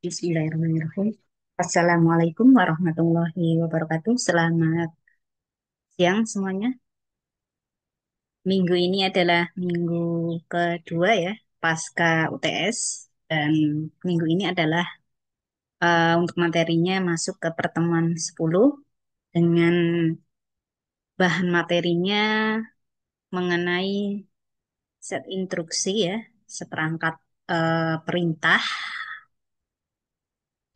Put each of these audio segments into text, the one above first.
Bismillahirrahmanirrahim. Assalamualaikum warahmatullahi wabarakatuh. Selamat siang semuanya. Minggu ini adalah minggu kedua ya, pasca UTS. Dan minggu ini adalah untuk materinya masuk ke pertemuan 10 dengan bahan materinya mengenai set instruksi ya, seperangkat perintah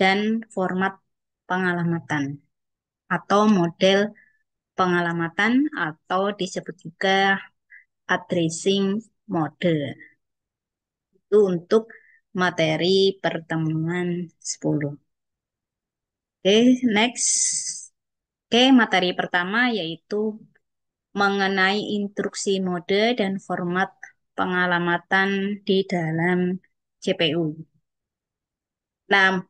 dan format pengalamatan atau model pengalamatan atau disebut juga addressing mode. Itu untuk materi pertemuan 10. Oke, next. Oke, materi pertama yaitu mengenai instruksi mode dan format pengalamatan di dalam CPU. Nah,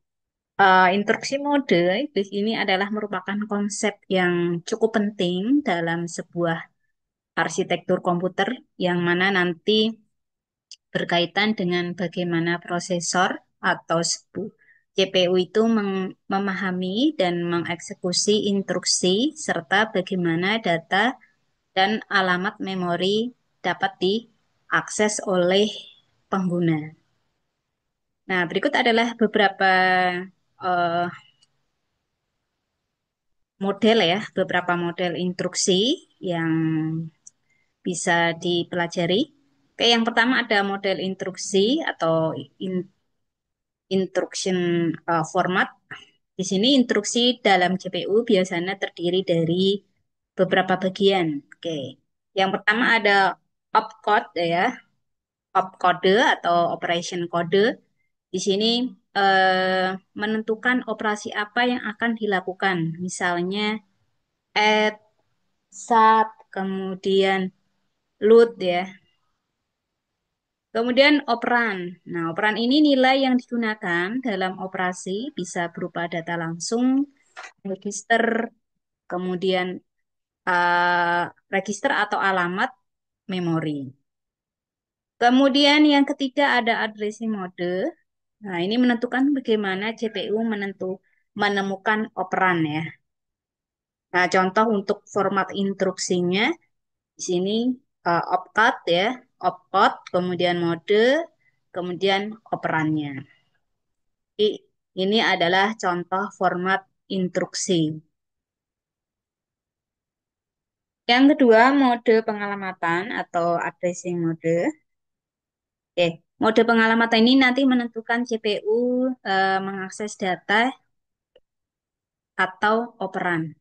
instruksi mode di sini adalah merupakan konsep yang cukup penting dalam sebuah arsitektur komputer yang mana nanti berkaitan dengan bagaimana prosesor atau CPU itu memahami dan mengeksekusi instruksi serta bagaimana data dan alamat memori dapat diakses oleh pengguna. Nah, berikut adalah beberapa eh, model ya, beberapa model instruksi yang bisa dipelajari. Oke, yang pertama ada model instruksi atau instruction format. Di sini instruksi dalam CPU biasanya terdiri dari beberapa bagian. Oke. Yang pertama ada opcode ya, opcode atau operation code. Di sini menentukan operasi apa yang akan dilakukan. Misalnya add, sub, kemudian load ya. Kemudian operan. Nah, operan ini nilai yang digunakan dalam operasi bisa berupa data langsung, register, kemudian eh, register atau alamat memori. Kemudian yang ketiga ada addressing mode. Nah, ini menentukan bagaimana CPU menemukan operan ya. Nah, contoh untuk format instruksinya di sini opcode ya, opcode, kemudian mode, kemudian operannya. Jadi, ini adalah contoh format instruksi. Yang kedua, mode pengalamatan atau addressing mode. Oke, mode pengalamatan ini nanti menentukan CPU mengakses data atau operan.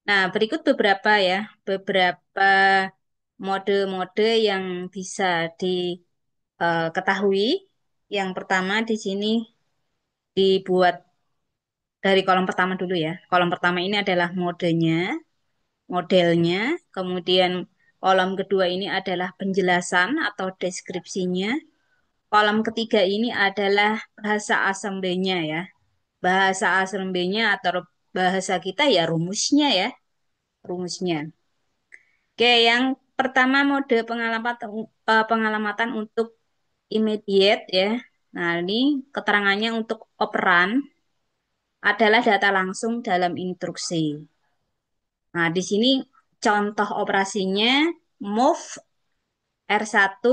Nah, berikut beberapa ya, beberapa mode-mode yang bisa diketahui. Yang pertama di sini dibuat dari kolom pertama dulu ya. Kolom pertama ini adalah modenya, modelnya, kemudian kolom kedua ini adalah penjelasan atau deskripsinya. Kolom ketiga ini adalah bahasa assembly-nya ya. Bahasa assembly-nya atau bahasa kita ya rumusnya ya, rumusnya. Oke, yang pertama mode pengalamatan untuk immediate ya. Nah, ini keterangannya untuk operan adalah data langsung dalam instruksi. Nah, di sini contoh operasinya move R1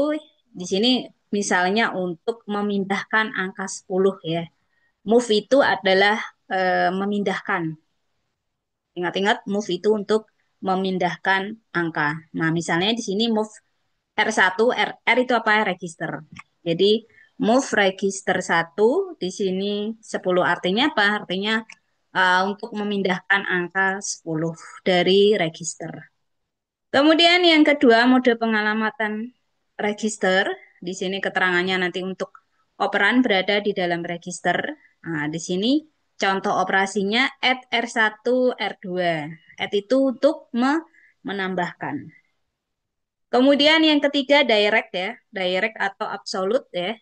di sini misalnya untuk memindahkan angka 10 ya. Move itu adalah memindahkan. Ingat-ingat move itu untuk memindahkan angka. Nah, misalnya di sini move R1, R itu apa? Register. Jadi move register 1 di sini 10 artinya apa? Artinya untuk memindahkan angka 10 dari register. Kemudian yang kedua, mode pengalamatan register. Di sini keterangannya nanti untuk operan berada di dalam register. Nah, di sini contoh operasinya add R1, R2. Add itu untuk menambahkan. Kemudian yang ketiga direct ya, direct atau absolute ya.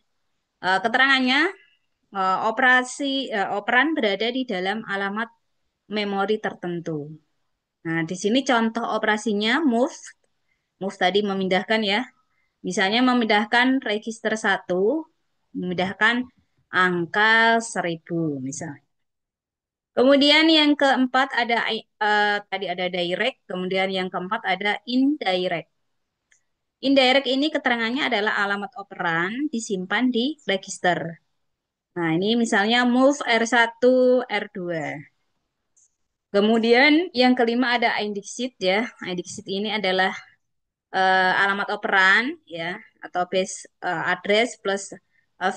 Keterangannya operan berada di dalam alamat memori tertentu. Nah, di sini contoh operasinya move. Move tadi memindahkan ya. Misalnya memindahkan register 1, memindahkan angka 1000 misalnya. Kemudian yang keempat ada tadi ada direct, kemudian yang keempat ada indirect. Indirect ini keterangannya adalah alamat operan disimpan di register. Nah, ini misalnya move R1, R2. Kemudian yang kelima ada indexit ya. Indexit ini adalah alamat operan ya atau base address plus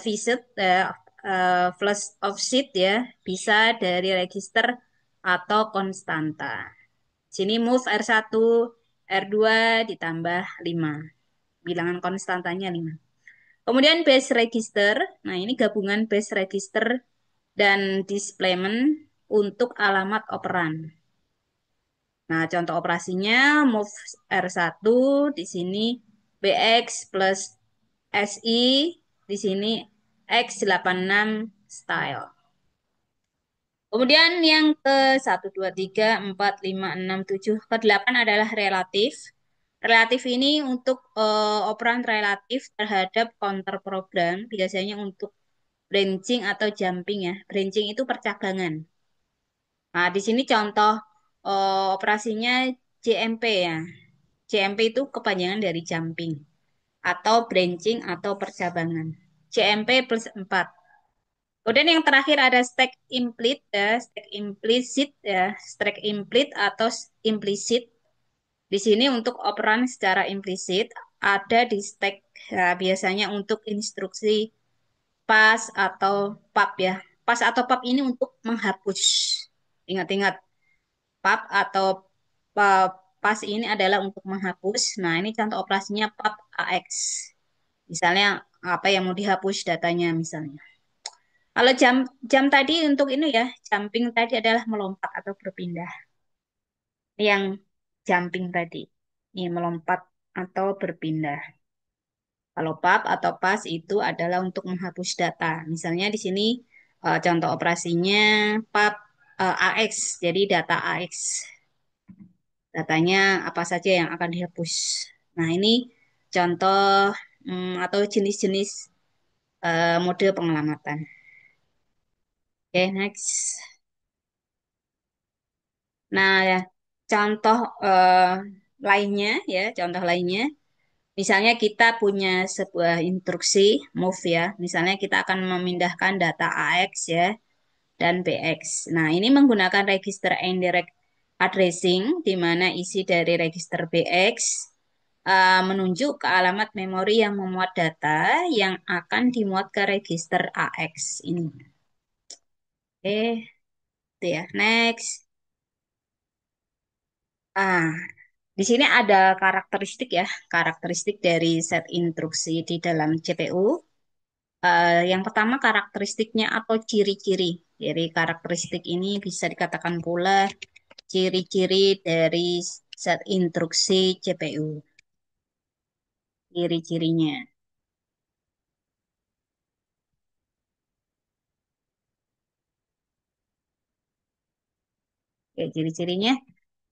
visit plus offset ya bisa dari register atau konstanta. Sini move R1, R2 ditambah 5. Bilangan konstantanya 5. Kemudian base register. Nah, ini gabungan base register dan displacement untuk alamat operan. Nah, contoh operasinya move R1 di sini BX plus SI di sini X86 style. Kemudian yang ke 1, 2, 3, 4, 5, 6, 7 ke 8 adalah relatif. Relatif ini untuk operan relatif terhadap counter program, biasanya untuk branching atau jumping ya. Branching itu percabangan. Nah, di sini contoh operasinya JMP ya. JMP itu kepanjangan dari jumping atau branching atau percabangan. JMP plus 4. Kemudian yang terakhir ada stack implicit ya, stack implicit ya, stack implicit atau implicit. Di sini untuk operan secara implisit ada di stack ya, biasanya untuk instruksi pas atau pub ya. Pas atau pub ini untuk menghapus. Ingat-ingat, pub atau pa- pas ini adalah untuk menghapus. Nah, ini contoh operasinya pub AX. Misalnya apa yang mau dihapus datanya misalnya. Kalau jam jam tadi untuk ini ya, jumping tadi adalah melompat atau berpindah. Yang jumping tadi, ini melompat atau berpindah. Kalau pub atau pas itu adalah untuk menghapus data. Misalnya di sini contoh operasinya pub AX, jadi data AX. Datanya apa saja yang akan dihapus. Nah, ini contoh atau jenis-jenis mode pengelamatan. Oke, next. Nah, ya, contoh lainnya ya, contoh lainnya. Misalnya kita punya sebuah instruksi move ya. Misalnya kita akan memindahkan data AX ya dan BX. Nah, ini menggunakan register indirect addressing di mana isi dari register BX menunjuk ke alamat memori yang memuat data yang akan dimuat ke register AX ini. Oke, itu ya. Next. Ah, di sini ada karakteristik ya, karakteristik dari set instruksi di dalam CPU. Yang pertama karakteristiknya atau ciri-ciri. Jadi karakteristik ini bisa dikatakan pula ciri-ciri dari set instruksi CPU. Ciri-cirinya. Oke, ciri-cirinya.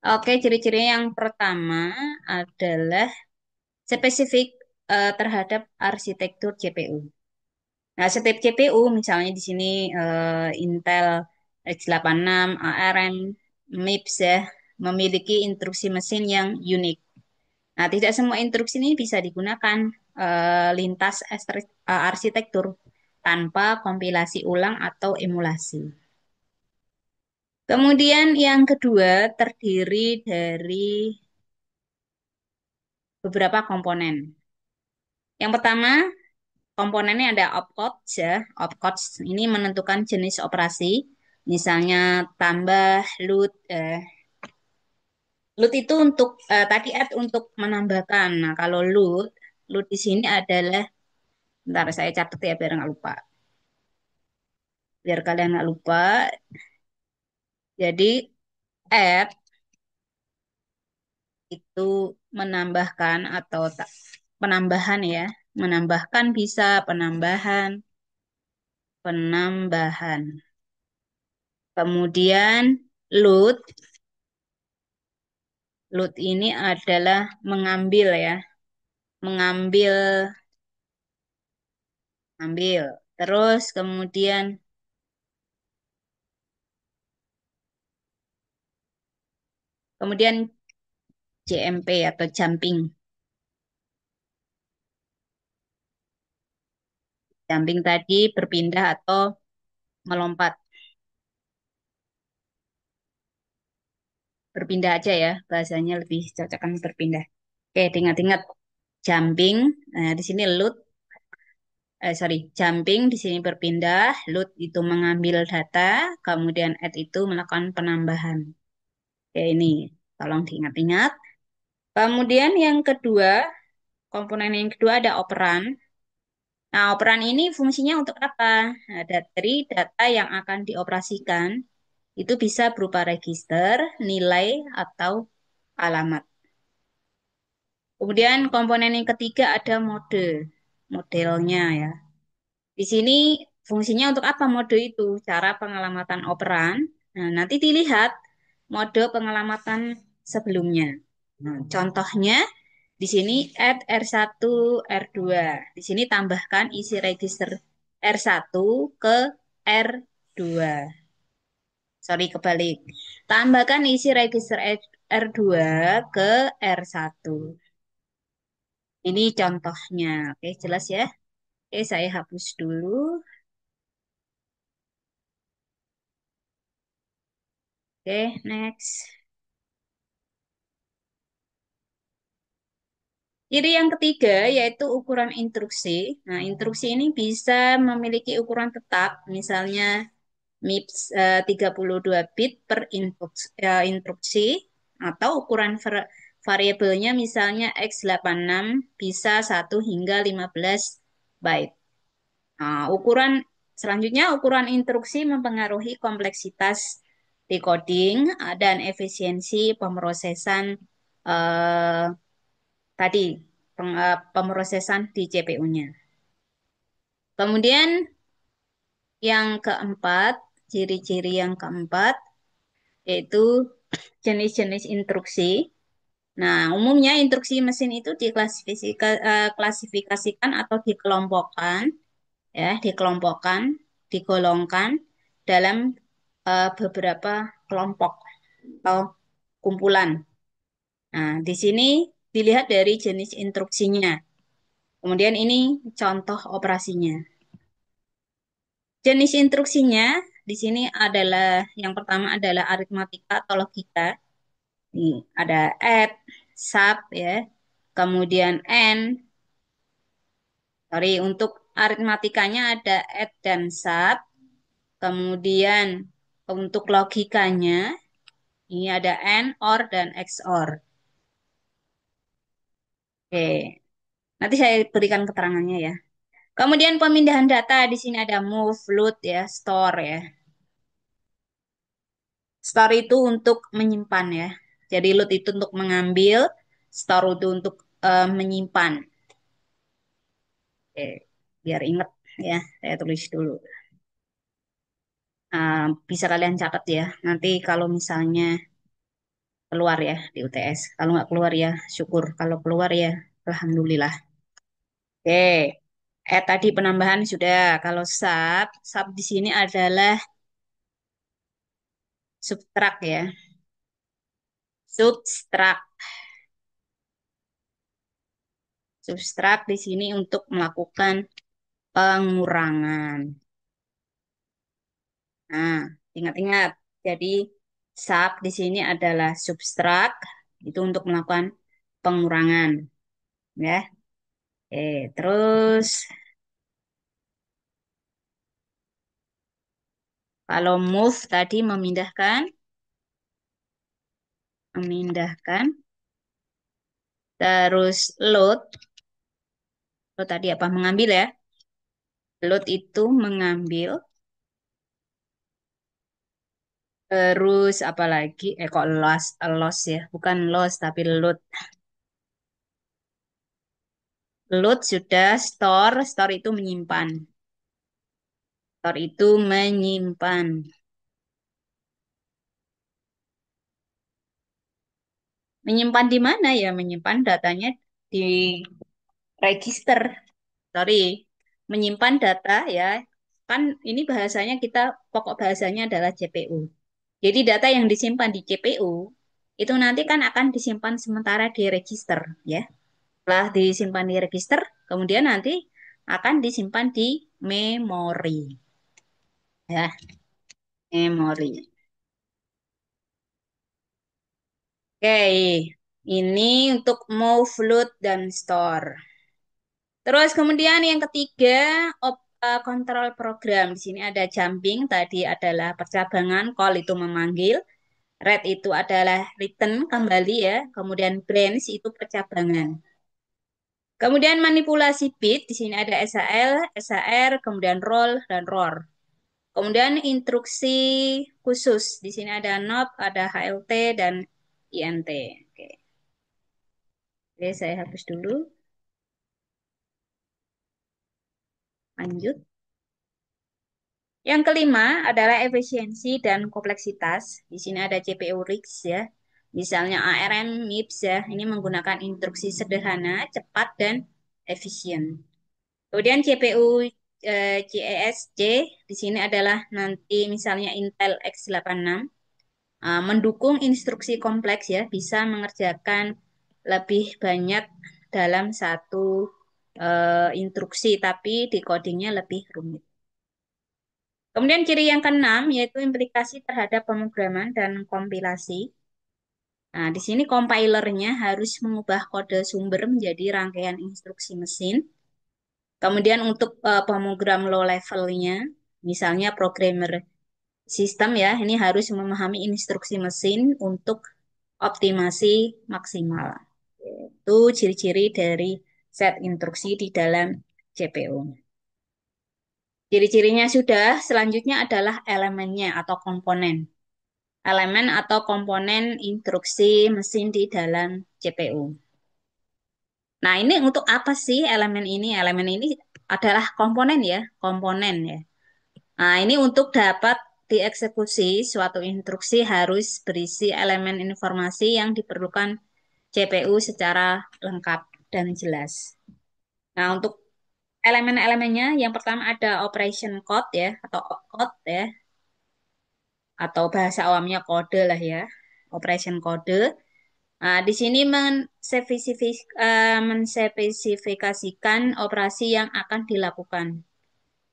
Oke, ciri-cirinya yang pertama adalah spesifik terhadap arsitektur CPU. Nah, setiap CPU misalnya di sini Intel x86, ARM, MIPS ya, memiliki instruksi mesin yang unik. Nah, tidak semua instruksi ini bisa digunakan lintas arsitektur tanpa kompilasi ulang atau emulasi. Kemudian yang kedua terdiri dari beberapa komponen. Yang pertama, komponennya ada opcodes ya. Opcodes ini menentukan jenis operasi. Misalnya tambah, load. Load itu untuk tadi add untuk menambahkan. Nah, kalau load di sini adalah, bentar saya catat ya biar nggak lupa. Biar kalian nggak lupa. Jadi add itu menambahkan atau penambahan ya. Menambahkan bisa penambahan, penambahan. Kemudian load, load ini adalah mengambil ya, mengambil, ambil. Terus kemudian JMP atau jumping. Jumping tadi berpindah atau melompat. Berpindah aja ya, bahasanya lebih cocok kan berpindah. Oke, ingat-ingat jumping. Nah, di sini load, sorry, jumping di sini berpindah, load itu mengambil data, kemudian add itu melakukan penambahan. Oke, ini tolong diingat-ingat. Kemudian yang kedua, komponen yang kedua ada operan. Nah, operan ini fungsinya untuk apa? Nah, dari data yang akan dioperasikan itu bisa berupa register, nilai, atau alamat. Kemudian komponen yang ketiga ada modelnya ya. Di sini fungsinya untuk apa mode itu? Cara pengelamatan operan. Nah, nanti dilihat mode pengelamatan sebelumnya. Nah, contohnya di sini add R1, R2. Di sini tambahkan isi register R1 ke R2. Sorry, kebalik. Tambahkan isi register R2 ke R1. Ini contohnya. Oke, jelas ya. Oke, saya hapus dulu. Oke, next. Ciri yang ketiga yaitu ukuran instruksi. Nah, instruksi ini bisa memiliki ukuran tetap, misalnya MIPS 32 bit per instruksi, atau ukuran variabelnya misalnya x86 bisa 1 hingga 15 byte. Nah, selanjutnya ukuran instruksi mempengaruhi kompleksitas decoding dan efisiensi pemrosesan eh, tadi pemrosesan di CPU-nya. Kemudian yang keempat, ciri-ciri yang keempat yaitu jenis-jenis instruksi. Nah, umumnya instruksi mesin itu diklasifikasikan atau dikelompokkan, ya, digolongkan dalam beberapa kelompok atau kumpulan. Nah, di sini dilihat dari jenis instruksinya. Kemudian ini contoh operasinya. Jenis instruksinya di sini adalah yang pertama adalah aritmatika atau logika. Nih, ada add, sub ya. Kemudian and. Sorry, untuk aritmatikanya ada add dan sub. Kemudian untuk logikanya ini ada and, or dan XOR. Oke, nanti saya berikan keterangannya ya. Kemudian pemindahan data di sini ada move, load ya, store ya. Store itu untuk menyimpan ya. Jadi load itu untuk mengambil, store itu untuk menyimpan. Oke, biar ingat ya, saya tulis dulu. Bisa kalian catat ya. Nanti kalau misalnya keluar ya di UTS. Kalau nggak keluar ya syukur. Kalau keluar ya alhamdulillah. Oke, tadi penambahan sudah. Kalau sub di sini adalah subtract ya. Subtract. Subtract di sini untuk melakukan pengurangan. Nah, ingat-ingat. Jadi sub di sini adalah subtract itu untuk melakukan pengurangan, ya. Terus kalau move tadi memindahkan, terus load tadi apa? Mengambil ya. Load itu mengambil, terus apa lagi? Kok loss ya? Bukan loss tapi load. Load sudah, store itu menyimpan. Store itu menyimpan. Menyimpan di mana ya? Menyimpan datanya di register. Sorry. menyimpan data ya. Kan ini bahasanya kita pokok bahasanya adalah CPU. Jadi data yang disimpan di CPU itu nanti kan akan disimpan sementara di register ya. Setelah disimpan di register, kemudian nanti akan disimpan di memori ya, memori. Oke, ini untuk move, load, dan store. Terus kemudian yang ketiga, kontrol program. Di sini ada jumping, tadi adalah percabangan, call itu memanggil, read itu adalah return kembali ya, kemudian branch itu percabangan. Kemudian manipulasi bit, di sini ada SAL, SAR, kemudian roll, dan roar. Kemudian instruksi khusus, di sini ada NOP, ada HLT, dan INT. Oke, oke saya hapus dulu. Lanjut. Yang kelima adalah efisiensi dan kompleksitas. Di sini ada CPU RISC ya. Misalnya ARM MIPS ya. Ini menggunakan instruksi sederhana, cepat, dan efisien. Kemudian CPU CESC di sini adalah nanti misalnya Intel X86 mendukung instruksi kompleks ya, bisa mengerjakan lebih banyak dalam satu instruksi, tapi decodingnya lebih rumit. Kemudian ciri yang keenam yaitu implikasi terhadap pemrograman dan kompilasi. Nah, di sini compilernya harus mengubah kode sumber menjadi rangkaian instruksi mesin. Kemudian untuk pemrogram low levelnya, misalnya programmer sistem ya, ini harus memahami instruksi mesin untuk optimasi maksimal. Itu ciri-ciri dari set instruksi di dalam CPU. Ciri-cirinya sudah, selanjutnya adalah elemennya atau komponen. Elemen atau komponen instruksi mesin di dalam CPU. Nah, ini untuk apa sih elemen ini? Elemen ini adalah komponen ya, komponen ya. Nah, ini untuk dapat dieksekusi suatu instruksi harus berisi elemen informasi yang diperlukan CPU secara lengkap dan jelas. Nah, untuk elemen-elemennya yang pertama ada operation code ya atau opcode ya atau bahasa awamnya kode lah ya. Operation kode. Nah, di sini menspesifikasikan operasi yang akan dilakukan.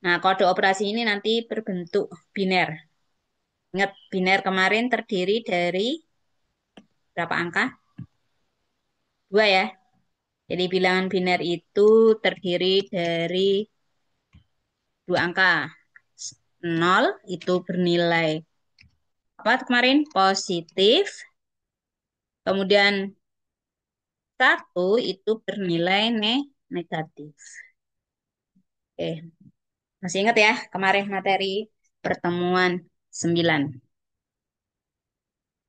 Nah, kode operasi ini nanti berbentuk biner. Ingat, biner kemarin terdiri dari berapa angka? Dua ya. Jadi bilangan biner itu terdiri dari dua angka. Nol itu bernilai apa kemarin? Positif. Kemudian satu itu bernilai negatif. Oke, masih ingat ya kemarin materi pertemuan 9.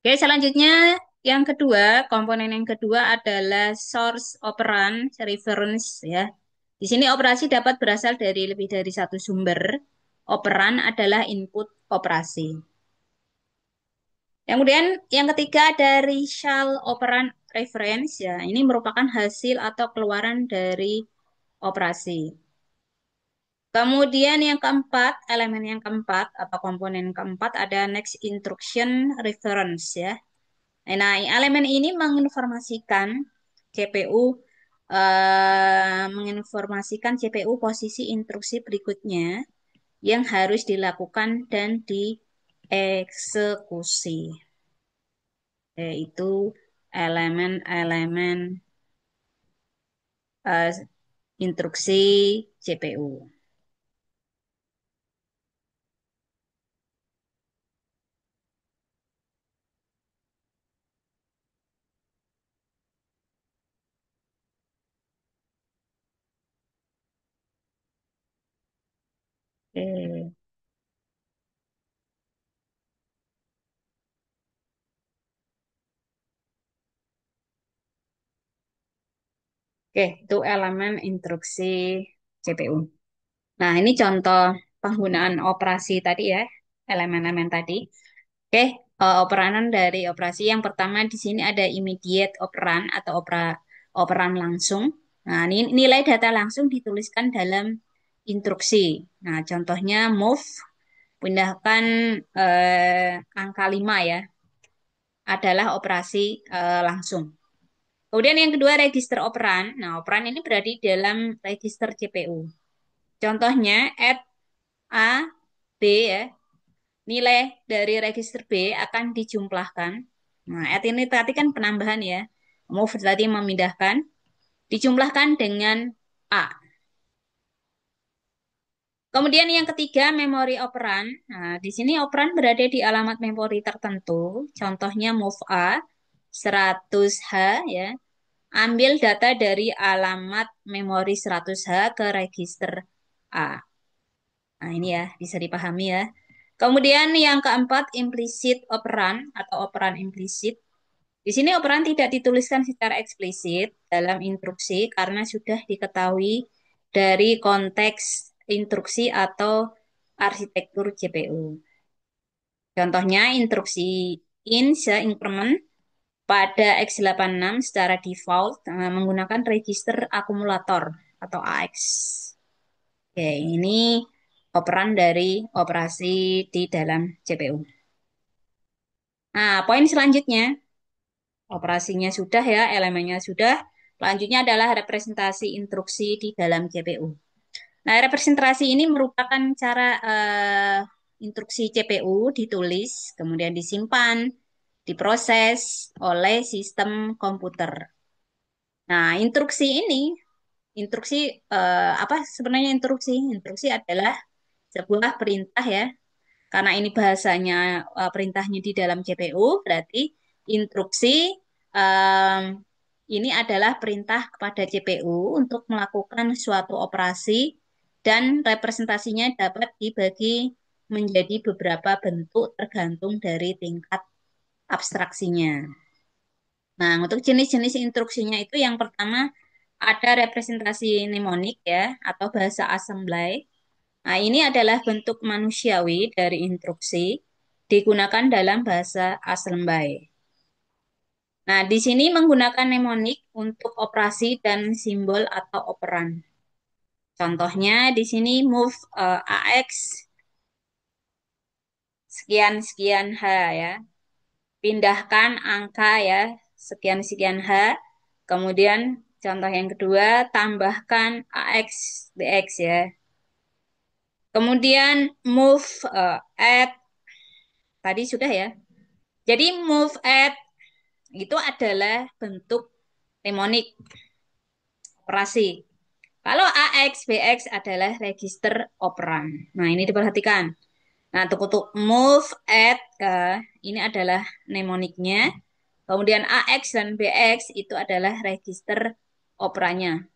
Oke, selanjutnya yang kedua, komponen yang kedua adalah source operand reference ya. Di sini operasi dapat berasal dari lebih dari satu sumber. Operan adalah input operasi. Kemudian yang ketiga ada result operand reference ya. Ini merupakan hasil atau keluaran dari operasi. Kemudian yang keempat, elemen yang keempat atau komponen keempat ada next instruction reference ya. Nah, elemen ini menginformasikan CPU posisi instruksi berikutnya yang harus dilakukan dan dieksekusi, yaitu elemen-elemen eh, instruksi CPU. Oke, Oke, itu elemen instruksi CPU. Nah, ini contoh penggunaan operasi tadi ya, elemen-elemen tadi. Oke, operanan dari operasi yang pertama di sini ada immediate operan atau operan langsung. Nah, ini nilai data langsung dituliskan dalam instruksi. Nah, contohnya move, pindahkan angka 5 ya, adalah operasi langsung. Kemudian yang kedua register operan. Nah, operan ini berada di dalam register CPU. Contohnya add A, B ya. Nilai dari register B akan dijumlahkan. Nah, add ini tadi kan penambahan ya. Move tadi memindahkan. Dijumlahkan dengan A. Kemudian yang ketiga, memori operan. Nah, di sini operan berada di alamat memori tertentu. Contohnya move A 100H ya. Ambil data dari alamat memori 100H ke register A. Nah, ini ya, bisa dipahami ya. Kemudian yang keempat, implicit operan atau operan implisit. Di sini operan tidak dituliskan secara eksplisit dalam instruksi karena sudah diketahui dari konteks instruksi atau arsitektur CPU. Contohnya instruksi in se-increment pada x86 secara default menggunakan register akumulator atau AX. Oke, ini operan dari operasi di dalam CPU. Nah, poin selanjutnya, operasinya sudah ya, elemennya sudah. Selanjutnya adalah representasi instruksi di dalam CPU. Nah, representasi ini merupakan cara instruksi CPU ditulis, kemudian disimpan, diproses oleh sistem komputer. Nah, instruksi apa sebenarnya instruksi? Instruksi adalah sebuah perintah ya. Karena ini bahasanya perintahnya di dalam CPU, berarti instruksi em, ini adalah perintah kepada CPU untuk melakukan suatu operasi dan representasinya dapat dibagi menjadi beberapa bentuk tergantung dari tingkat abstraksinya. Nah, untuk jenis-jenis instruksinya itu yang pertama ada representasi mnemonik ya atau bahasa assembly. Nah, ini adalah bentuk manusiawi dari instruksi digunakan dalam bahasa assembly. Nah, di sini menggunakan mnemonik untuk operasi dan simbol atau operan. Contohnya di sini move AX sekian sekian H ya. Pindahkan angka ya sekian sekian H. Kemudian contoh yang kedua tambahkan AX BX ya. Kemudian move add tadi sudah ya. Jadi move add itu adalah bentuk mnemonik operasi. Kalau AX, BX adalah register operan. Nah, ini diperhatikan. Nah, untuk move, add, ini adalah mnemoniknya. Kemudian AX dan BX itu adalah register operannya.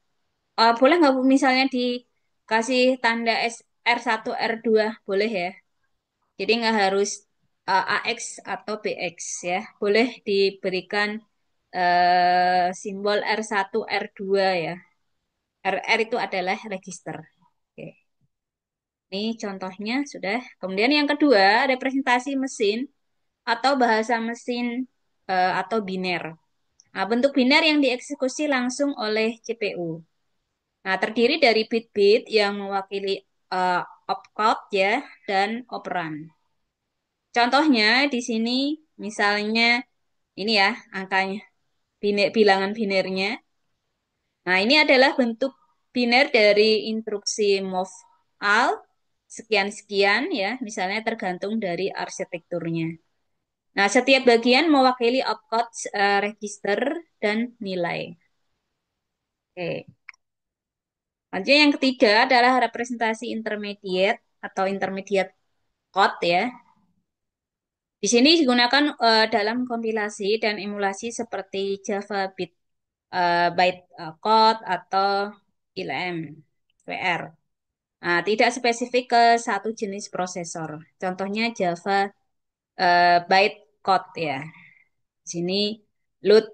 Boleh nggak Bu misalnya dikasih tanda R1, R2? Boleh ya. Jadi nggak harus AX atau BX ya. Boleh diberikan simbol R1, R2 ya. RR itu adalah register. Oke. Ini contohnya sudah. Kemudian yang kedua, representasi mesin atau bahasa mesin atau biner. Nah, bentuk biner yang dieksekusi langsung oleh CPU. Nah, terdiri dari bit-bit yang mewakili eh, opcode ya dan operan. Contohnya di sini misalnya ini ya angkanya, bilangan binernya. Nah, ini adalah bentuk biner dari instruksi move al sekian-sekian ya, misalnya tergantung dari arsitekturnya. Nah, setiap bagian mewakili opcode register dan nilai. Oke. Lanjut yang ketiga adalah representasi intermediate atau intermediate code ya. Di sini digunakan dalam kompilasi dan emulasi seperti Java byte code atau ILM, WR. Nah, tidak spesifik ke satu jenis prosesor. Contohnya Java byte code ya. Di sini load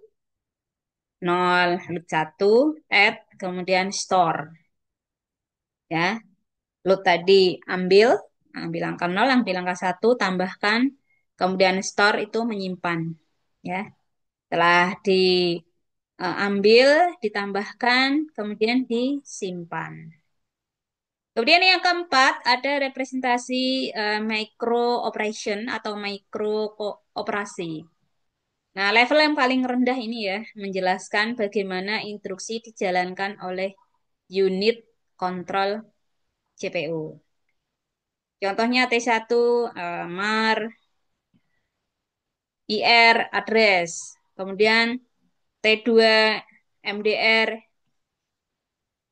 0, load 1, add, kemudian store. Ya, load tadi ambil, ambil angka 0, ambil angka 1, tambahkan, kemudian store itu menyimpan. Ya, setelah diambil, ditambahkan, kemudian disimpan. Kemudian yang keempat ada representasi micro operation atau micro operasi. Nah, level yang paling rendah ini ya menjelaskan bagaimana instruksi dijalankan oleh unit kontrol CPU. Contohnya T1 MAR, IR address, kemudian T2 MDR,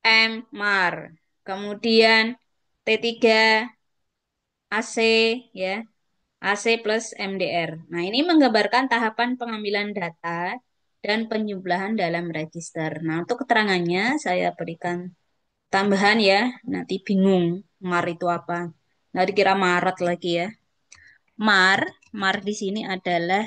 M MAR, kemudian T3 AC ya, AC plus MDR. Nah, ini menggambarkan tahapan pengambilan data dan penjumlahan dalam register. Nah, untuk keterangannya saya berikan tambahan ya, nanti bingung MAR itu apa. Nah, dikira Maret lagi ya. MAR, MAR di sini adalah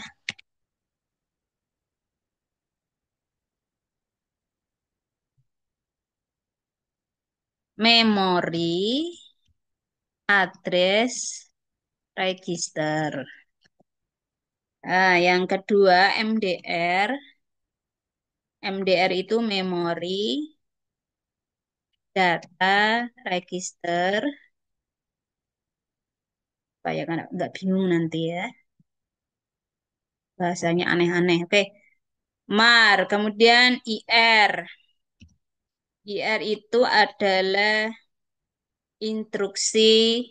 memori address register. Nah, yang kedua MDR. MDR itu memori data register. Supaya nggak bingung nanti ya. Bahasanya aneh-aneh. Oke. MAR. Kemudian IR. IR itu adalah instruksi,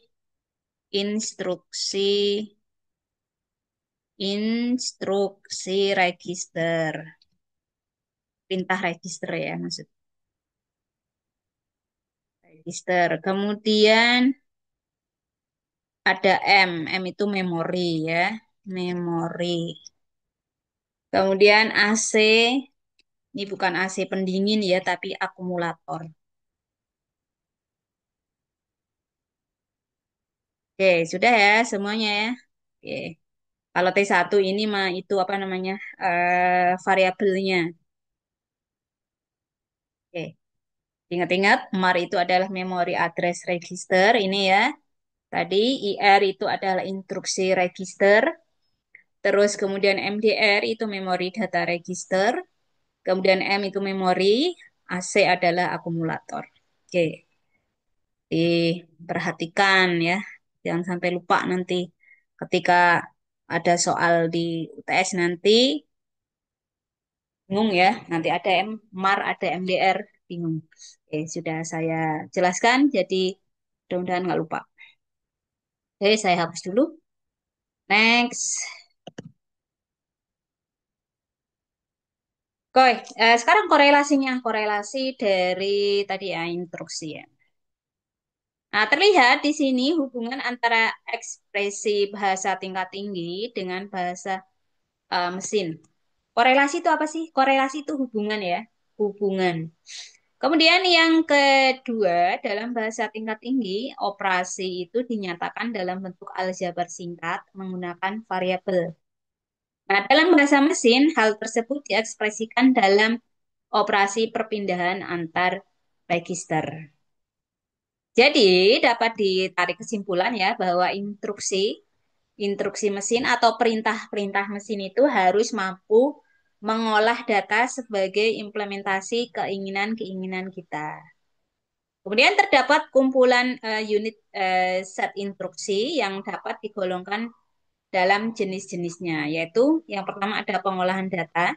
instruksi, instruksi register. Perintah register ya maksud register. Kemudian ada M. M itu memori ya. Memori. Kemudian AC. Ini bukan AC pendingin ya, tapi akumulator. Oke, sudah ya semuanya ya. Oke. Kalau T1 ini mah itu apa namanya? Variabelnya. Oke. Ingat-ingat, MAR itu adalah Memory Address Register. Ini ya. Tadi IR itu adalah instruksi register. Terus kemudian MDR itu Memory Data Register. Kemudian M itu memori. AC adalah akumulator. Oke. Diperhatikan ya. Jangan sampai lupa nanti ketika ada soal di UTS nanti bingung ya. Nanti ada MAR, ada MDR, bingung. Oke, sudah saya jelaskan jadi mudah-mudahan nggak lupa. Oke, saya hapus dulu. Next. Oke, sekarang korelasinya, korelasi dari tadi ya instruksi ya. Nah, terlihat di sini hubungan antara ekspresi bahasa tingkat tinggi dengan bahasa mesin. Korelasi itu apa sih? Korelasi itu hubungan ya, hubungan. Kemudian yang kedua, dalam bahasa tingkat tinggi, operasi itu dinyatakan dalam bentuk aljabar singkat menggunakan variabel. Nah, dalam bahasa mesin, hal tersebut diekspresikan dalam operasi perpindahan antar register. Jadi, dapat ditarik kesimpulan ya bahwa instruksi mesin atau perintah-perintah mesin itu harus mampu mengolah data sebagai implementasi keinginan-keinginan kita. Kemudian terdapat kumpulan unit set instruksi yang dapat digolongkan dalam jenis-jenisnya, yaitu yang pertama ada pengolahan data,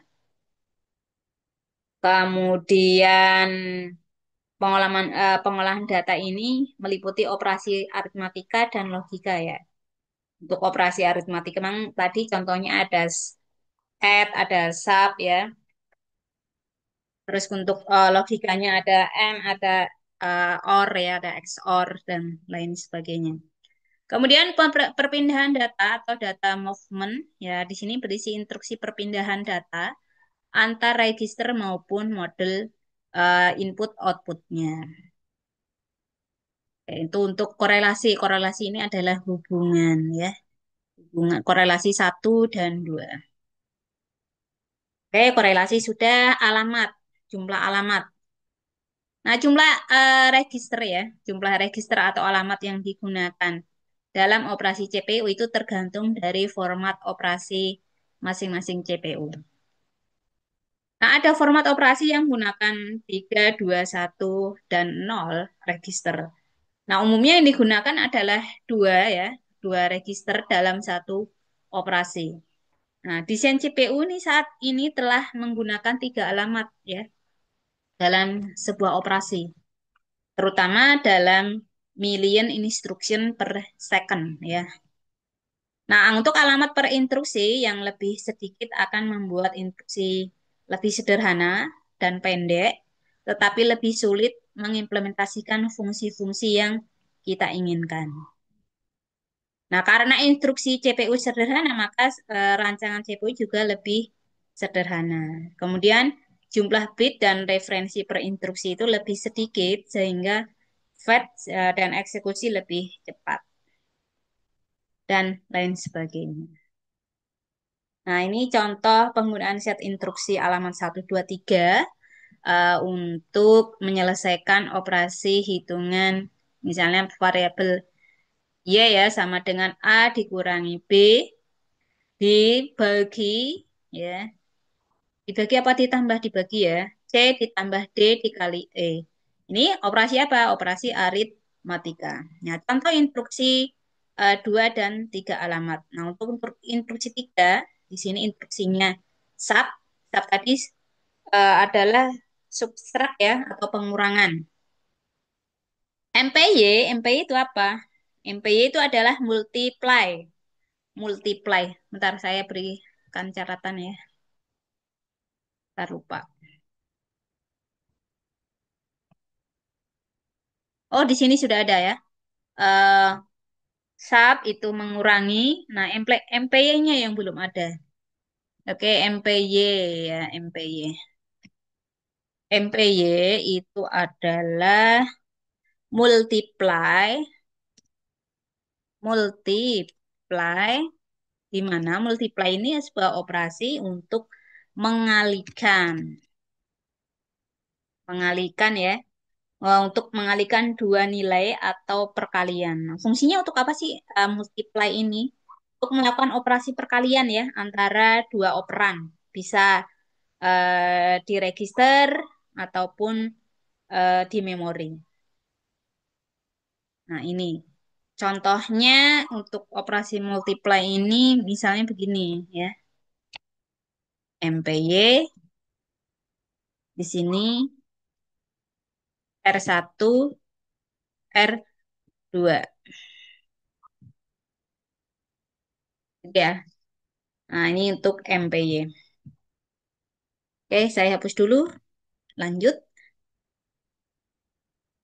kemudian pengolahan data ini meliputi operasi aritmatika dan logika ya. Untuk operasi aritmatika memang tadi contohnya ada add, ada sub ya. Terus untuk logikanya ada AND, ada OR ya, ada XOR dan lain sebagainya. Kemudian perpindahan data atau data movement ya di sini berisi instruksi perpindahan data antar register maupun model input outputnya. Itu untuk korelasi. Korelasi ini adalah hubungan ya. Hubungan korelasi satu dan dua. Oke, korelasi sudah alamat, jumlah alamat. Nah, jumlah register ya, jumlah register atau alamat yang digunakan dalam operasi CPU itu tergantung dari format operasi masing-masing CPU. Nah, ada format operasi yang menggunakan 3, 2, 1, dan 0 register. Nah, umumnya yang digunakan adalah dua ya, dua register dalam satu operasi. Nah, desain CPU ini saat ini telah menggunakan tiga alamat ya dalam sebuah operasi, terutama dalam million instruction per second ya. Nah, untuk alamat per instruksi yang lebih sedikit akan membuat instruksi lebih sederhana dan pendek, tetapi lebih sulit mengimplementasikan fungsi-fungsi yang kita inginkan. Nah, karena instruksi CPU sederhana, maka rancangan CPU juga lebih sederhana. Kemudian, jumlah bit dan referensi per instruksi itu lebih sedikit, sehingga fetch dan eksekusi lebih cepat, dan lain sebagainya. Nah, ini contoh penggunaan set instruksi alamat 123 untuk menyelesaikan operasi hitungan, misalnya variabel Y ya sama dengan A dikurangi B dibagi ya. Dibagi apa ditambah dibagi ya? C ditambah D dikali E. Ini operasi apa? Operasi aritmatika. Nah, contoh instruksi 2 dan 3 alamat. Nah, untuk instruksi 3, di sini instruksinya sub. Sub tadi adalah subtrak ya, atau pengurangan. MPY, MPY itu apa? MPY itu adalah multiply. Multiply. Bentar saya berikan catatan ya. Tak lupa. Oh, di sini sudah ada ya. eh sub itu mengurangi. Nah, MPY-nya yang belum ada. Oke, MPY ya, MPY. MPY itu adalah multiply, multiply, di mana multiply ini sebuah operasi untuk mengalihkan, mengalihkan ya, untuk mengalihkan dua nilai atau perkalian. Nah, fungsinya untuk apa sih multiply ini? Untuk melakukan operasi perkalian ya antara dua operan. Bisa di register ataupun di memori. Nah, ini contohnya untuk operasi multiply ini misalnya begini ya. MPY di sini R1 R2 gitu ya. Nah, ini untuk MPY. Oke, saya hapus dulu. Lanjut.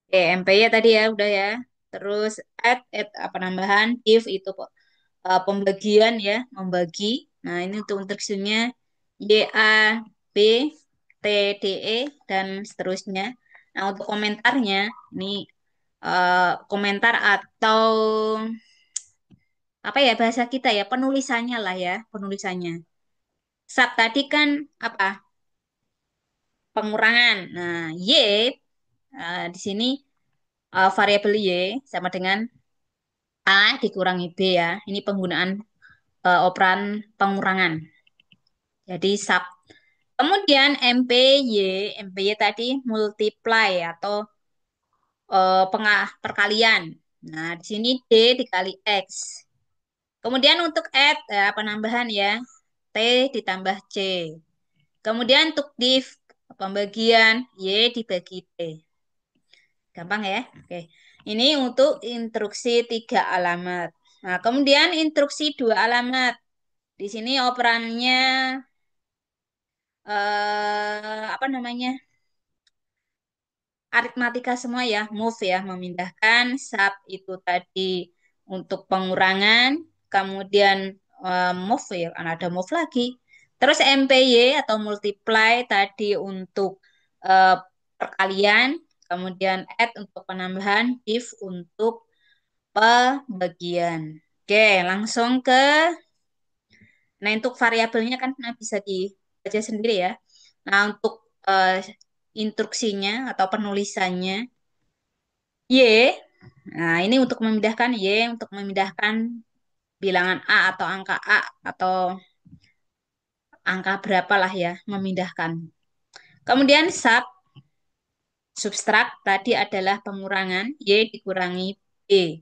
Oke, MPY tadi ya udah ya. Terus add apa nambahan, div itu pembagian ya, membagi. Nah, ini untuk instruksinya YA, B, TDE, dan seterusnya. Nah, untuk komentarnya, ini komentar atau apa ya bahasa kita ya, penulisannya lah ya, penulisannya. Sub tadi kan apa? Pengurangan. Nah, Y di sini variabel Y sama dengan A dikurangi B ya. Ini penggunaan operan pengurangan. Jadi sub. Kemudian MPY tadi multiply atau perkalian. Nah, di sini D dikali X. Kemudian untuk add penambahan ya, T ditambah C. Kemudian untuk div pembagian Y dibagi T. Gampang ya? Oke. Ini untuk instruksi 3 alamat. Nah, kemudian instruksi 2 alamat. Di sini operannya apa namanya? Aritmatika semua ya, move ya, memindahkan, sub itu tadi untuk pengurangan, kemudian move ya, kan ada move lagi. Terus MPY atau multiply tadi untuk eh, perkalian, kemudian add untuk penambahan, div untuk pembagian. Oke, langsung ke, nah untuk variabelnya kan bisa dibaca sendiri ya. Nah, untuk eh, instruksinya atau penulisannya, Y. Nah, ini untuk memindahkan Y, untuk memindahkan bilangan A atau angka A atau angka berapa lah ya, memindahkan. Kemudian sub, Subtrak tadi adalah pengurangan Y dikurangi B.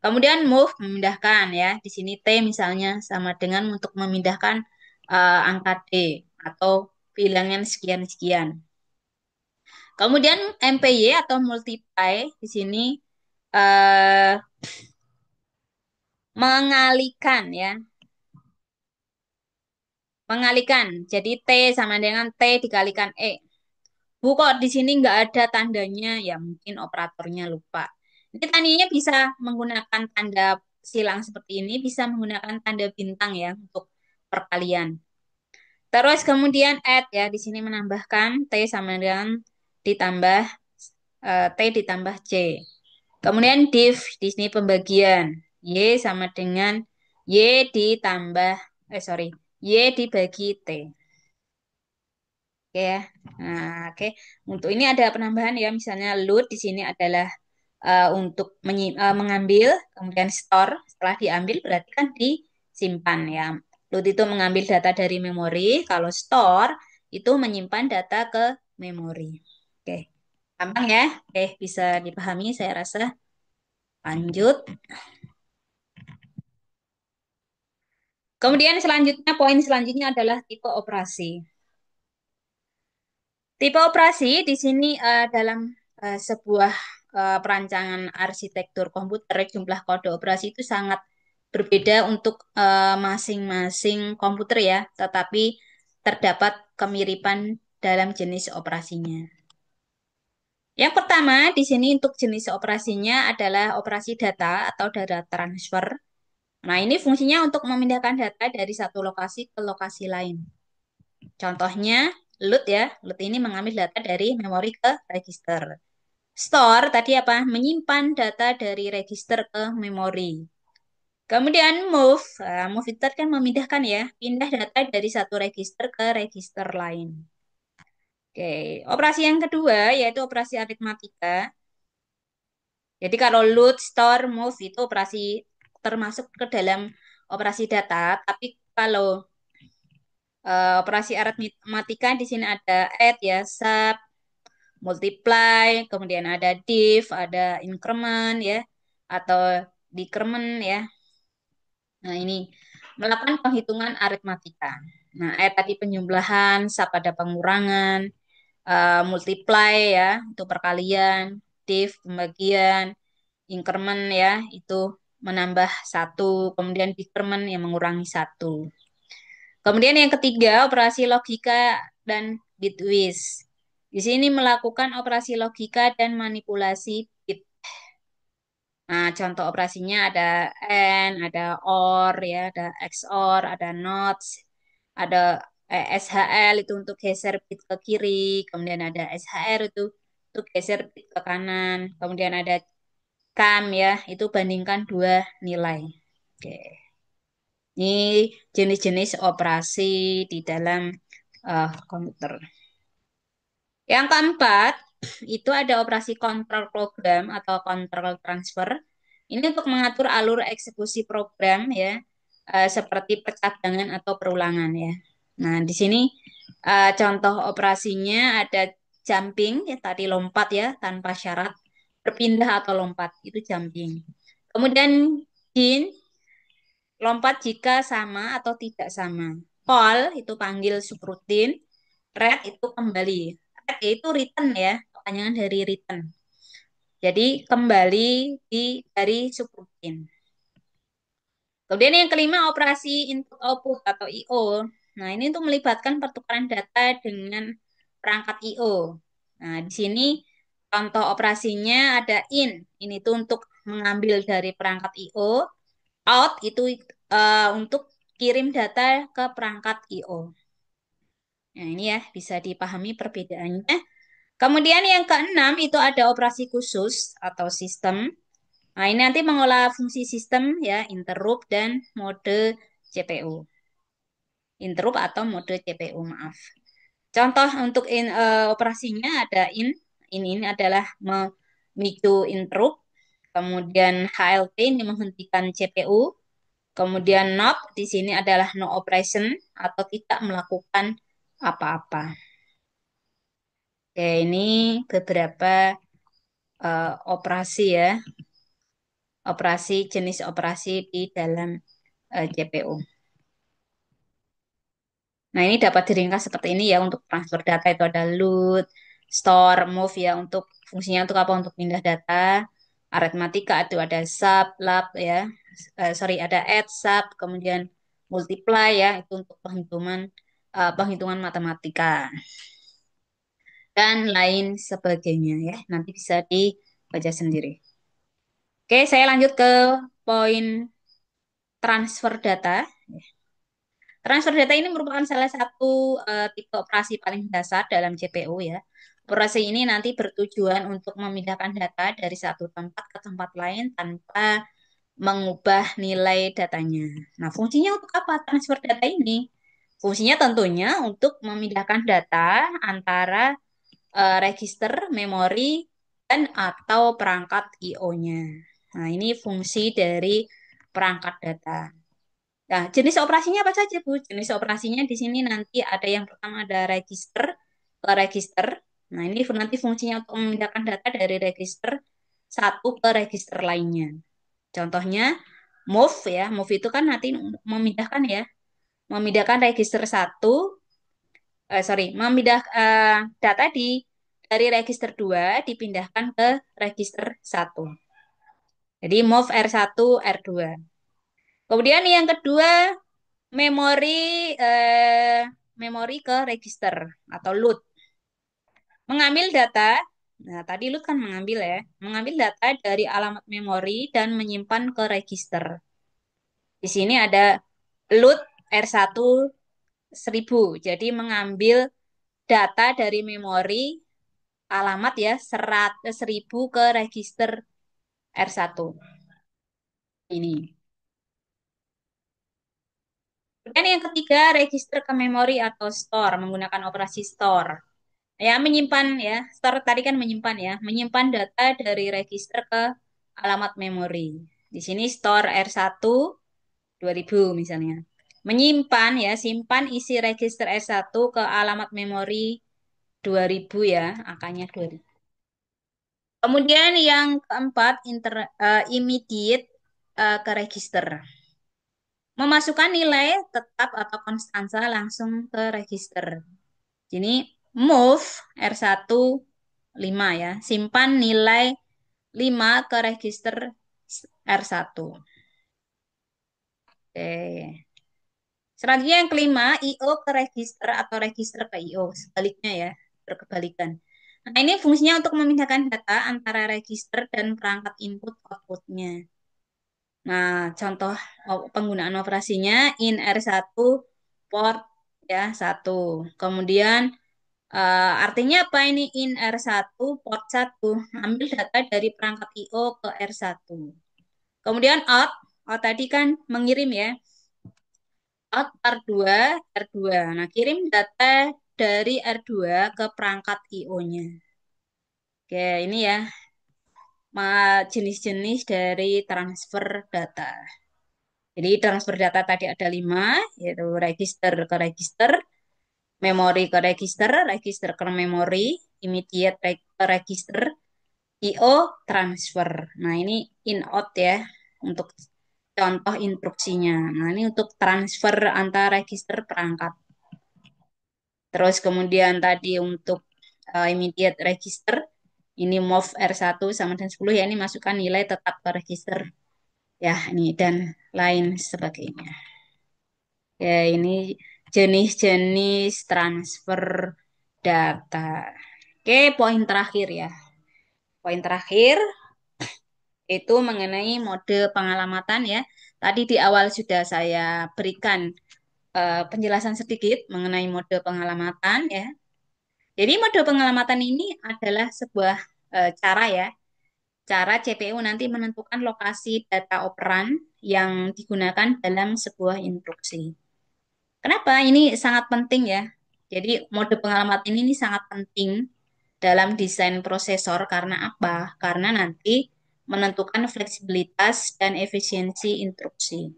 Kemudian move memindahkan ya. Di sini T misalnya sama dengan untuk memindahkan angka D atau bilangan sekian-sekian. Kemudian MPY atau multiply di sini eh, mengalikan ya. Mengalikan. Jadi T sama dengan T dikalikan E. Bu, kok di sini nggak ada tandanya? Ya mungkin operatornya lupa. Ini tandanya bisa menggunakan tanda silang seperti ini, bisa menggunakan tanda bintang ya untuk perkalian. Terus kemudian add ya, di sini menambahkan T sama dengan ditambah T ditambah C. Kemudian div, di sini pembagian. Y sama dengan Y ditambah, sorry, Y dibagi T. Oke ya. Nah, oke. Untuk ini ada penambahan ya, misalnya load di sini adalah untuk mengambil, kemudian store. Setelah diambil berarti kan disimpan ya. Load itu mengambil data dari memori, kalau store itu menyimpan data ke memori. Oke. Gampang ya? Oke, bisa dipahami saya rasa. Lanjut. Kemudian selanjutnya, poin selanjutnya adalah tipe operasi. Tipe operasi di sini dalam sebuah perancangan arsitektur komputer, jumlah kode operasi itu sangat berbeda untuk masing-masing komputer ya, tetapi terdapat kemiripan dalam jenis operasinya. Yang pertama di sini untuk jenis operasinya adalah operasi data atau data transfer. Nah, ini fungsinya untuk memindahkan data dari satu lokasi ke lokasi lain. Contohnya, load ya. Load ini mengambil data dari memori ke register. Store tadi apa? Menyimpan data dari register ke memori. Kemudian move. Move itu kan memindahkan ya. Pindah data dari satu register ke register lain. Oke. Operasi yang kedua yaitu operasi aritmatika. Jadi kalau load, store, move itu operasi termasuk ke dalam operasi data. Tapi kalau operasi aritmatika di sini ada add ya, sub, multiply, kemudian ada div, ada increment ya, atau decrement ya. Nah, ini melakukan penghitungan aritmatika. Nah, tadi penjumlahan, sub ada pengurangan, multiply ya, itu perkalian, div pembagian, increment ya, itu menambah satu, kemudian decrement yang mengurangi satu. Kemudian yang ketiga, operasi logika dan bitwise. Di sini melakukan operasi logika dan manipulasi bit. Nah, contoh operasinya ada AND, ada OR, ya, ada XOR, ada NOT, ada SHL itu untuk geser bit ke kiri, kemudian ada SHR itu untuk geser bit ke kanan, kemudian ada CAM ya, itu bandingkan dua nilai. Oke. Ini jenis-jenis operasi di dalam komputer. Yang keempat, itu ada operasi kontrol program atau kontrol transfer. Ini untuk mengatur alur eksekusi program ya, seperti percadangan atau perulangan ya. Nah, di sini contoh operasinya ada jumping, ya tadi lompat ya, tanpa syarat, berpindah atau lompat, itu jumping. Kemudian jin, lompat jika sama atau tidak sama. Call, itu panggil subrutin. Red itu kembali. Red itu return ya, kepanjangan dari return. Jadi kembali dari subroutine. Kemudian yang kelima operasi input output atau I/O. Nah, ini untuk melibatkan pertukaran data dengan perangkat I/O. Nah, di sini contoh operasinya ada in. Ini tuh untuk mengambil dari perangkat I/O. Out itu untuk kirim data ke perangkat I/O. Nah, ini ya bisa dipahami perbedaannya. Kemudian yang keenam itu ada operasi khusus atau sistem. Nah, ini nanti mengolah fungsi sistem ya, interrupt dan mode CPU. Interrupt atau mode CPU, maaf. Contoh untuk operasinya ada in. Ini adalah memicu interrupt. Kemudian HLT ini menghentikan CPU. Kemudian not di sini adalah no operation atau tidak melakukan apa-apa. Oke, ini beberapa operasi ya, operasi jenis operasi di dalam CPU. Nah, ini dapat diringkas seperti ini ya untuk transfer data itu ada load, store, move ya untuk fungsinya untuk apa? Untuk pindah data. Aritmatika itu ada sub, lab ya. Sorry, ada add, sub, kemudian multiply ya itu untuk penghitungan matematika dan lain sebagainya ya. Nanti bisa dibaca sendiri. Oke, saya lanjut ke poin transfer data. Transfer data ini merupakan salah satu tipe operasi paling dasar dalam CPU ya. Operasi ini nanti bertujuan untuk memindahkan data dari satu tempat ke tempat lain tanpa mengubah nilai datanya. Nah, fungsinya untuk apa transfer data ini? Fungsinya tentunya untuk memindahkan data antara register, memori, dan atau perangkat I/O-nya. Nah, ini fungsi dari perangkat data. Nah, jenis operasinya apa saja, Bu? Jenis operasinya di sini nanti ada yang pertama ada register ke register. Nah, ini nanti fungsinya untuk memindahkan data dari register satu ke register lainnya. Contohnya move ya, move itu kan nanti memindahkan ya, memindahkan register satu, data dari register 2 dipindahkan ke register satu. Jadi move R1, R2. Kemudian yang kedua memori eh, memori ke register atau load. Mengambil data, nah tadi load kan mengambil ya, mengambil data dari alamat memori dan menyimpan ke register. Di sini ada load R1 1000. Jadi mengambil data dari memori alamat ya 1000 ke register R1 ini. Dan yang ketiga, register ke memori atau store menggunakan operasi store. Ya, menyimpan ya. Store tadi kan menyimpan ya. Menyimpan data dari register ke alamat memori. Di sini store R1 2000 misalnya. Menyimpan ya, simpan isi register R1 ke alamat memori 2000 ya, angkanya 2000. Kemudian yang keempat, immediate ke register. Memasukkan nilai tetap atau konstansa langsung ke register. Jadi move R1 5 ya. Simpan nilai 5 ke register R1. Oke. Selanjutnya yang kelima, IO ke register atau register ke IO. Sebaliknya ya, berkebalikan. Nah, ini fungsinya untuk memindahkan data antara register dan perangkat input outputnya. Nah, contoh penggunaan operasinya in R1 port ya 1. Kemudian artinya apa ini in R1 port 1 ambil data dari perangkat IO ke R1. Kemudian out tadi kan mengirim ya. Out R2 R2. Nah, kirim data dari R2 ke perangkat IO-nya. Oke, ini ya jenis-jenis dari transfer data. Jadi transfer data tadi ada 5, yaitu register ke register, memori ke register, register ke memori, immediate ke register, IO transfer. Nah, ini in out ya untuk contoh instruksinya. Nah, ini untuk transfer antar register perangkat. Terus kemudian tadi untuk immediate register, ini move R1 sama dengan 10 ya, ini masukkan nilai tetap ke register. Ya, ini dan lain sebagainya. Ya, ini jenis-jenis transfer data. Oke, poin terakhir ya. Poin terakhir itu mengenai mode pengalamatan ya. Tadi di awal sudah saya berikan penjelasan sedikit mengenai mode pengalamatan ya. Jadi mode pengalamatan ini adalah sebuah cara ya, cara CPU nanti menentukan lokasi data operan yang digunakan dalam sebuah instruksi. Kenapa? Ini sangat penting ya. Jadi mode pengalamatan ini sangat penting dalam desain prosesor karena apa? Karena nanti menentukan fleksibilitas dan efisiensi instruksi.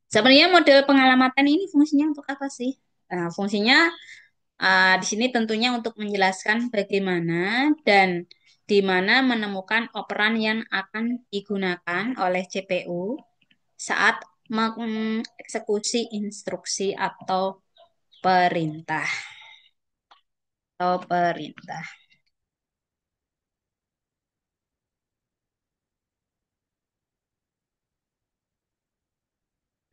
Sebenarnya mode pengalamatan ini fungsinya untuk apa sih? Nah, fungsinya Di sini tentunya untuk menjelaskan bagaimana dan di mana menemukan operan yang akan digunakan oleh CPU saat mengeksekusi instruksi perintah atau perintah.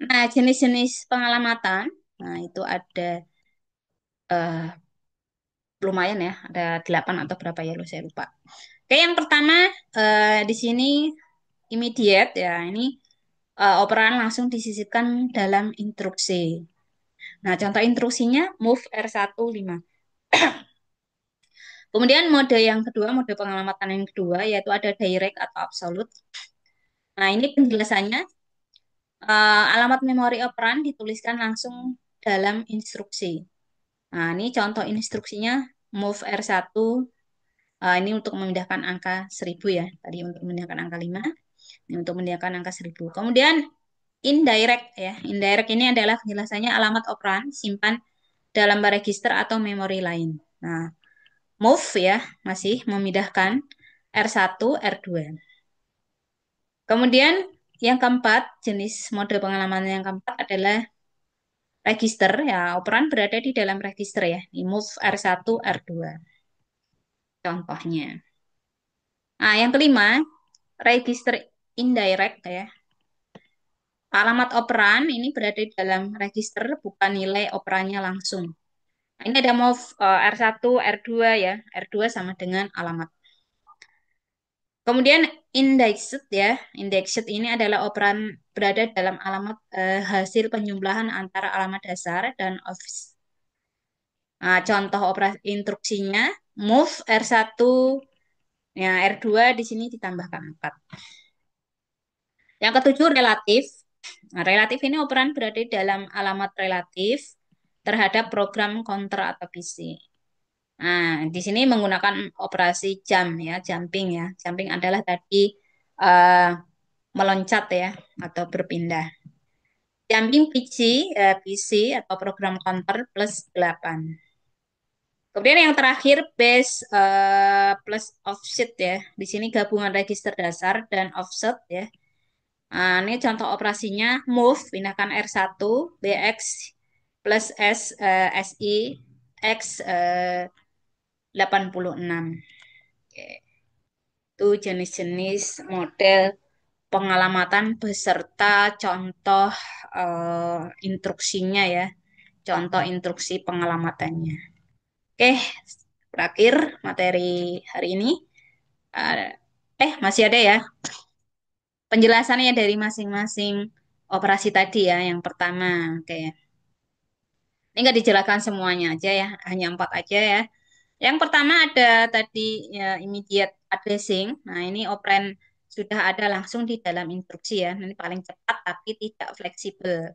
Nah, jenis-jenis pengalamatan, nah itu ada eh, lumayan ya, ada 8 atau berapa ya, saya lupa. Oke, yang pertama di sini immediate ya, ini operan langsung disisipkan dalam instruksi. Nah, contoh instruksinya move R15. Kemudian mode yang kedua, mode pengalamatan yang kedua, yaitu ada direct atau absolute. Nah, ini penjelasannya, alamat memori operan dituliskan langsung dalam instruksi. Nah, ini contoh instruksinya move R1, ini untuk memindahkan angka 1000 ya. Tadi untuk memindahkan angka 5, ini untuk memindahkan angka 1000. Kemudian indirect ya. Indirect ini adalah penjelasannya alamat operan simpan dalam register atau memori lain. Nah, move ya, masih memindahkan R1, R2. Kemudian yang keempat, jenis mode pengalaman yang keempat adalah register ya, operan berada di dalam register ya, di move R1, R2 contohnya. Nah, yang kelima, register indirect ya. Alamat operan ini berada di dalam register, bukan nilai operannya langsung. Nah, ini ada move R1, R2 ya. R2 sama dengan alamat. Kemudian indexed ya. Indexed ini adalah operan berada dalam alamat hasil penjumlahan antara alamat dasar dan office. Nah, contoh operasi instruksinya move R1 ya, R2 di sini ditambahkan 4. Yang ketujuh relatif. Nah, relatif ini operan berada di dalam alamat relatif terhadap program counter atau PC. Nah, di sini menggunakan operasi jump ya, jumping ya. Jumping adalah tadi eh, meloncat ya atau berpindah. Jumping PC atau program counter plus 8. Kemudian yang terakhir base plus offset ya. Di sini gabungan register dasar dan offset ya. Nah, ini contoh operasinya move pindahkan R1 BX plus SI X 86. Oke. Itu jenis-jenis model pengalamatan beserta contoh instruksinya ya. Contoh instruksi pengalamatannya. Oke, terakhir materi hari ini. Eh, masih ada ya penjelasannya dari masing-masing operasi tadi ya. Yang pertama, oke. Ini nggak dijelaskan semuanya aja ya, hanya 4 aja ya. Yang pertama ada tadi ya, immediate addressing. Nah, ini operan sudah ada langsung di dalam instruksi ya. Ini paling cepat tapi tidak fleksibel.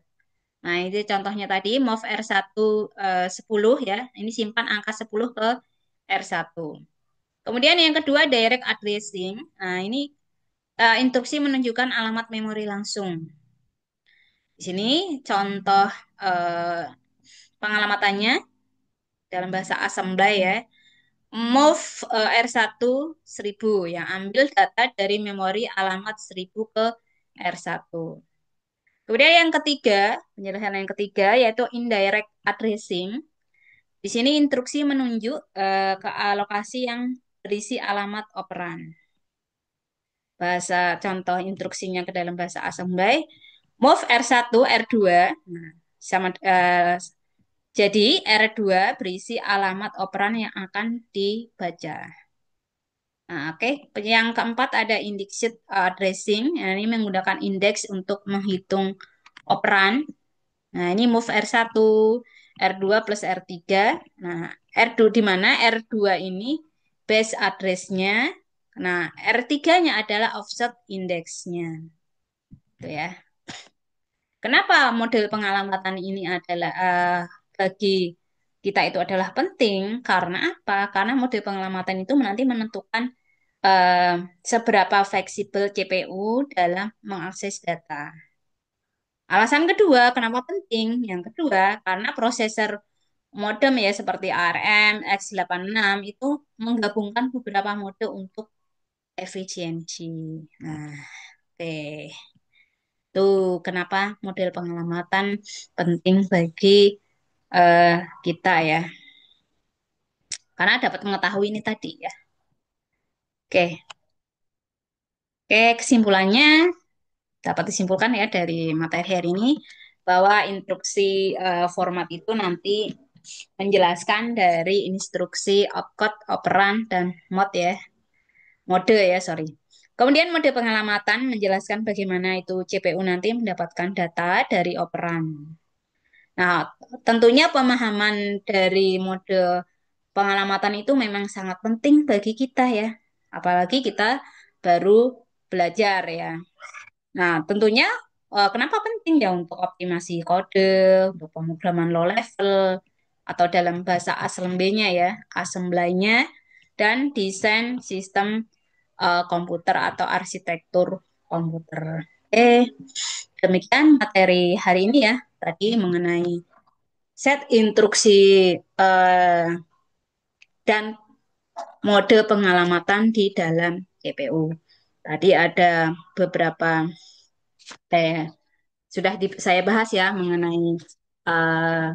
Nah, itu contohnya tadi move R1 10 ya. Ini simpan angka 10 ke R1. Kemudian yang kedua direct addressing. Nah, ini instruksi menunjukkan alamat memori langsung. Di sini contoh eh, pengalamatannya dalam bahasa assembly ya. Move R1 1000 yang ambil data dari memori alamat 1000 ke R1. Kemudian yang ketiga, penjelasan yang ketiga yaitu indirect addressing. Di sini instruksi menunjuk ke lokasi yang berisi alamat operan. Bahasa contoh instruksinya ke dalam bahasa assembly, move R1, R2. Nah, sama jadi R2 berisi alamat operan yang akan dibaca. Nah, oke. Yang keempat ada indexed addressing. Nah, ini menggunakan indeks untuk menghitung operan. Nah, ini move R1, R2 plus R3. Nah, R2 di mana R2 ini base address-nya. Nah, R3-nya adalah offset indeksnya. Itu ya. Kenapa model pengalamatan ini adalah bagi kita itu adalah penting? Karena apa? Karena model pengalamatan itu nanti menentukan eh, seberapa fleksibel CPU dalam mengakses data. Alasan kedua, kenapa penting? Yang kedua, karena prosesor modem ya seperti ARM, X86 itu menggabungkan beberapa mode untuk efisiensi. Nah, oke. Tuh kenapa model pengelamatan penting bagi eh, kita ya. Karena dapat mengetahui ini tadi ya. Oke, oke kesimpulannya dapat disimpulkan ya dari materi hari ini bahwa instruksi format itu nanti menjelaskan dari instruksi opcode, operan, dan mode ya, sorry. Kemudian mode pengelamatan menjelaskan bagaimana itu CPU nanti mendapatkan data dari operan. Nah, tentunya pemahaman dari mode pengelamatan itu memang sangat penting bagi kita ya. Apalagi kita baru belajar ya. Nah, tentunya kenapa penting ya untuk optimasi kode, untuk pemrograman low level, atau dalam bahasa assembly-nya ya, assembly-nya, dan desain sistem komputer atau arsitektur komputer. Demikian materi hari ini ya, tadi mengenai set instruksi eh, dan mode pengelamatan di dalam CPU. Tadi ada beberapa sudah saya bahas ya mengenai eh,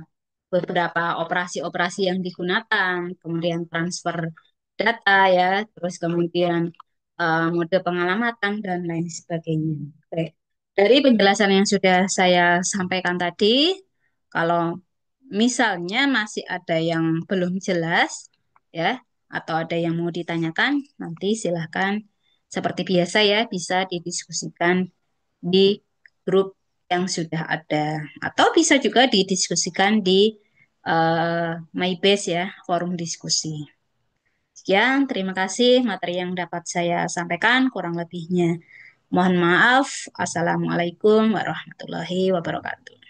beberapa operasi-operasi yang digunakan, kemudian transfer data ya, terus kemudian mode pengelamatan dan lain sebagainya. Oke. Dari penjelasan yang sudah saya sampaikan tadi, kalau misalnya masih ada yang belum jelas ya, atau ada yang mau ditanyakan, nanti silahkan seperti biasa ya bisa didiskusikan di grup yang sudah ada atau bisa juga didiskusikan di MyBase ya, forum diskusi. Sekian, terima kasih materi yang dapat saya sampaikan, kurang lebihnya. Mohon maaf. Assalamualaikum warahmatullahi wabarakatuh.